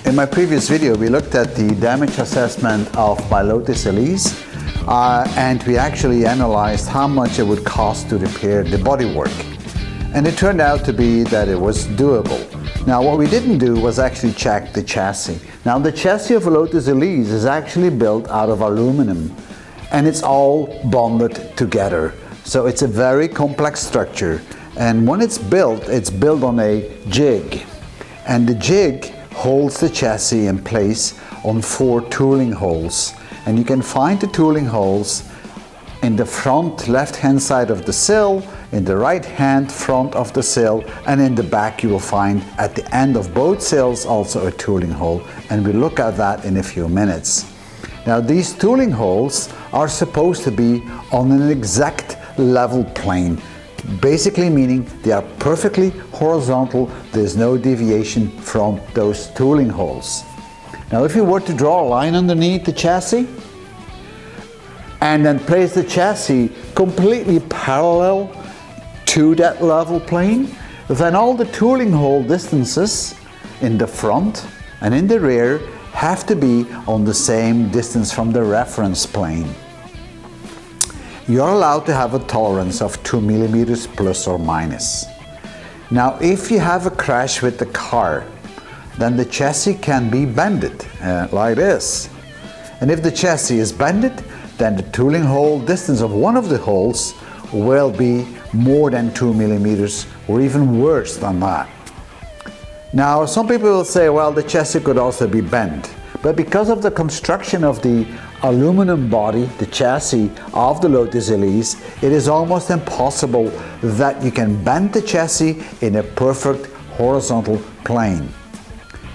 In my previous video, we looked at the damage assessment of my Lotus Elise, and we actually analyzed how much it would cost to repair the bodywork. And it turned out to be that it was doable. Now, what we didn't do was actually check the chassis. Now, the chassis of a Lotus Elise is actually built out of aluminum, and it's all bonded together. So it's a very complex structure. And when it's built on a jig. And the jig holds the chassis in place on 4 tooling holes. And you can find the tooling holes in the front left-hand side of the sill, in the right-hand front of the sill, and in the back you will find at the end of both sills also a tooling hole. And we'll look at that in a few minutes. Now, these tooling holes are supposed to be on an exact level plane. Basically meaning they are perfectly horizontal, there's no deviation from those tooling holes. Now, if you were to draw a line underneath the chassis and then place the chassis completely parallel to that level plane, then all the tooling hole distances in the front and in the rear have to be on the same distance from the reference plane. You're allowed to have a tolerance of 2 millimeters plus or minus. Now, if you have a crash with the car, then the chassis can be bended like this. And if the chassis is bended, then the tooling hole distance of one of the holes will be more than 2 millimeters or even worse than that. Now, some people will say, well, the chassis could also be bent. But because of the construction of the aluminum body, the chassis of the Lotus Elise, it is almost impossible that you can bend the chassis in a perfect horizontal plane.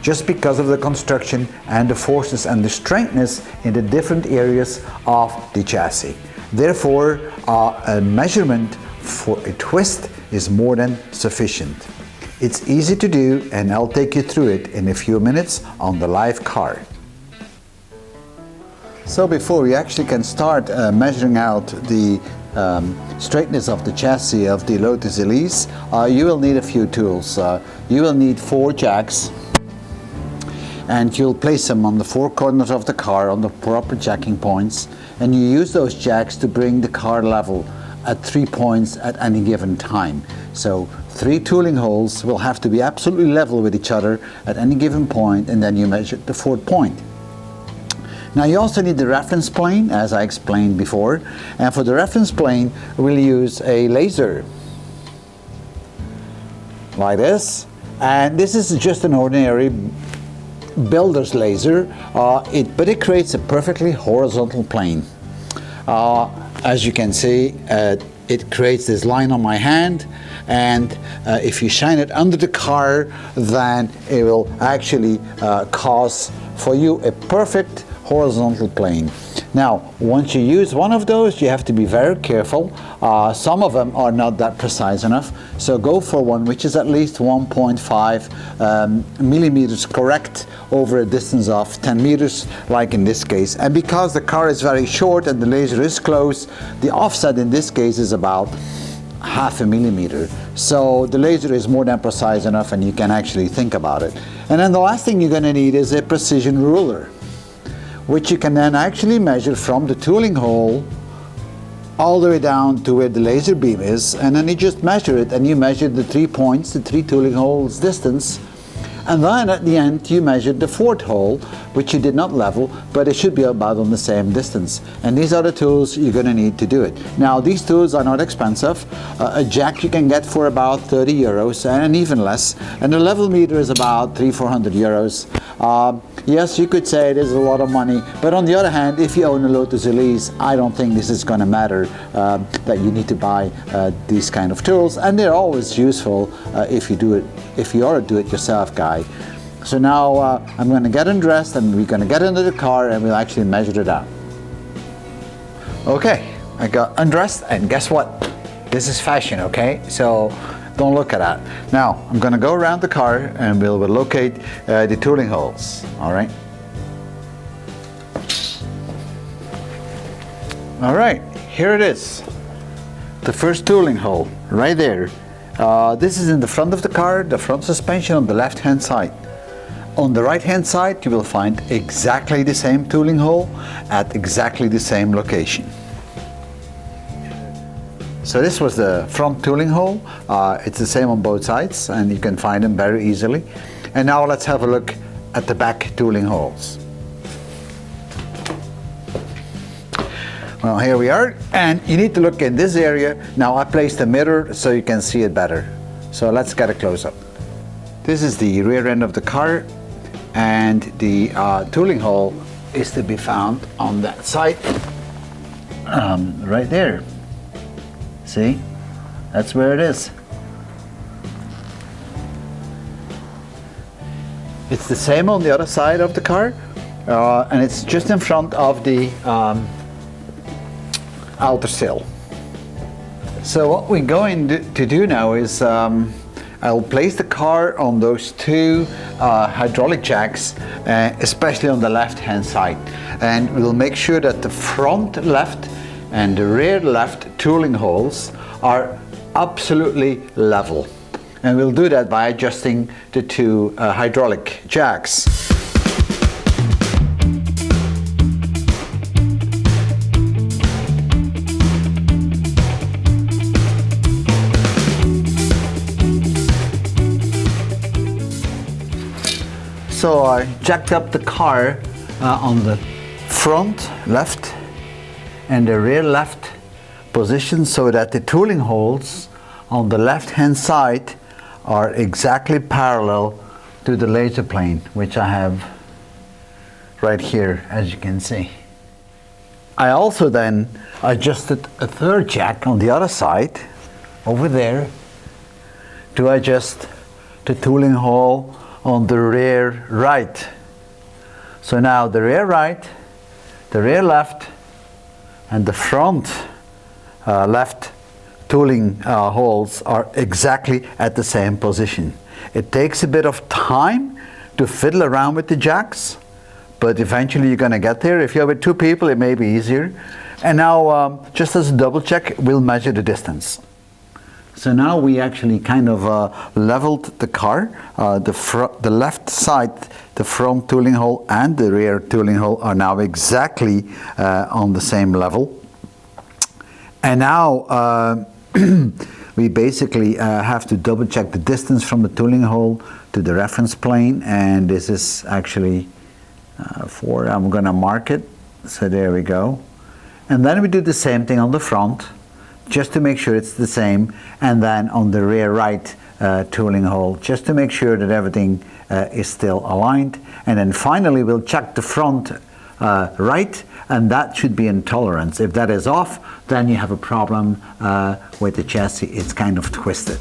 Just because of the construction and the forces and the straightness in the different areas of the chassis. Therefore, a measurement for a twist is more than sufficient. It's easy to do, and I'll take you through it in a few minutes on the live car. So before we actually can start measuring out the straightness of the chassis of the Lotus Elise, you will need a few tools. You will need 4 jacks, and you'll place them on the 4 corners of the car on the proper jacking points, and you use those jacks to bring the car level at 3 points at any given time. So 3 tooling holes will have to be absolutely level with each other at any given point, and then you measure the 4th point. Now, you also need the reference plane, as I explained before, and for the reference plane we'll use a laser like this, and this is just an ordinary builder's laser, but it creates a perfectly horizontal plane. As you can see, it creates this line on my hand, and if you shine it under the car, then it will actually cause for you a perfect horizontal plane. Now, once you use one of those, you have to be very careful. Some of them are not that precise enough, so go for one which is at least 1.5 millimeters correct over a distance of 10 meters, like in this case. And because the car is very short and the laser is close, the offset in this case is about 0.5 millimeter. So the laser is more than precise enough, and you can actually think about it. And then the last thing you're going to need is a precision ruler, which you can then actually measure from the tooling hole all the way down to where the laser beam is, and then you just measure it, and you measure the 3 points, the 3 tooling holes distance, and then at the end you measure the 4th hole, which you did not level, but it should be about on the same distance. And these are the tools you're going to need to do it. Now, these tools are not expensive. A jack you can get for about 30 euros and even less, and a level meter is about 300-400 euros. Yes, you could say it is a lot of money, but on the other hand, if you own a Lotus Elise, I don't think this is going to matter that you need to buy these kind of tools, and they're always useful if you are a do-it-yourself guy. So now I'm going to get undressed, and we're going to get into the car, and we'll actually measure it out. Okay, I got undressed, and guess what? This is fashion, okay? So don't look at that. Now, I'm going to go around the car, and we'll locate the tooling holes, all right? All right, here it is. The first tooling hole, right there. This is in the front of the car, the front suspension on the left-hand side. On the right hand side you will find exactly the same tooling hole at exactly the same location. So this was the front tooling hole. It's the same on both sides and you can find them very easily. And now let's have a look at the back tooling holes. Well, here we are, and you need to look in this area. Now I placed a mirror so you can see it better. So let's get a close-up. This is the rear end of the car, and the tooling hole is to be found on that side, right there. See? That's where it is. It's the same on the other side of the car, and it's just in front of the outer sill. So what we're going to do now is I'll place the car on those two hydraulic jacks, especially on the left hand side, and we'll make sure that the front left and the rear left tooling holes are absolutely level, and we'll do that by adjusting the two hydraulic jacks. So I jacked up the car on the front left and the rear left position so that the tooling holes on the left hand side are exactly parallel to the laser plane, which I have right here, as you can see. I also then adjusted a third jack on the other side over there to adjust the tooling hole on the rear right. So now the rear right, the rear left, and the front left tooling holes are exactly at the same position. It takes a bit of time to fiddle around with the jacks, but eventually you're going to get there. If you're with two people, it may be easier. And now, just as a double check, we'll measure the distance. So now we actually kind of leveled the car. The left side, the front tooling hole and the rear tooling hole are now exactly on the same level. And now we basically have to double check the distance from the tooling hole to the reference plane, and this is actually 4. I'm going to mark it. So there we go. And then we do the same thing on the front, just to make sure it's the same, and then on the rear right tooling hole, just to make sure that everything is still aligned. And then finally we'll check the front right, and that should be in tolerance. If that is off, then you have a problem with the chassis. It's kind of twisted.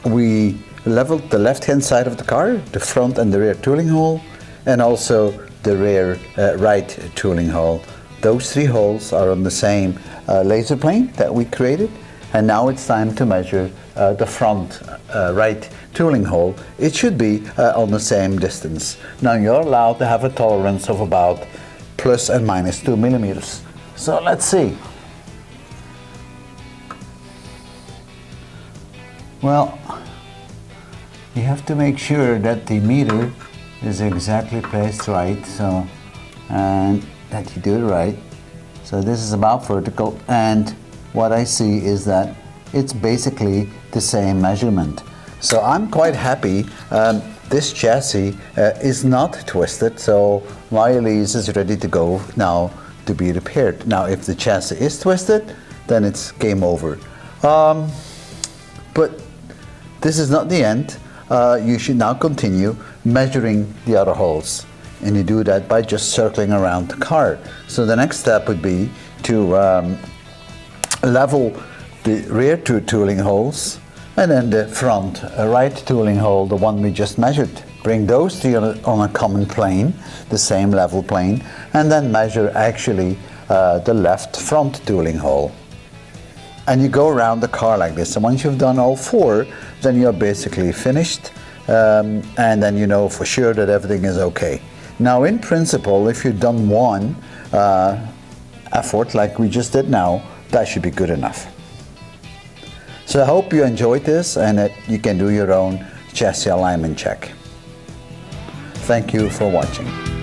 We leveled the left hand side of the car, the front and the rear tooling hole, and also the rear right tooling hole. Those 3 holes are on the same laser plane that we created, and now it's time to measure the front right tooling hole. It should be on the same distance. Now you're allowed to have a tolerance of about plus and minus 2 millimeters. So let's see. Well, you have to make sure that the meter is exactly placed right, so and that you do it right. So this is about vertical, and what I see is that it's basically the same measurement. So I'm quite happy. This chassis is not twisted, so my Elise is ready to go now to be repaired. Now if the chassis is twisted, then it's game over. But this is not the end. You should now continue measuring the other holes, and you do that by just circling around the car. So the next step would be to level the rear 2 tooling holes, and then the front right tooling hole, the one we just measured. Bring those 3 on a common plane, the same level plane, and then measure actually the left front tooling hole. And you go around the car like this, and once you've done all 4, then you're basically finished, and then you know for sure that everything is okay. Now in principle, if you've done 1 effort like we just did now, that should be good enough. So I hope you enjoyed this and that you can do your own chassis alignment check. Thank you for watching.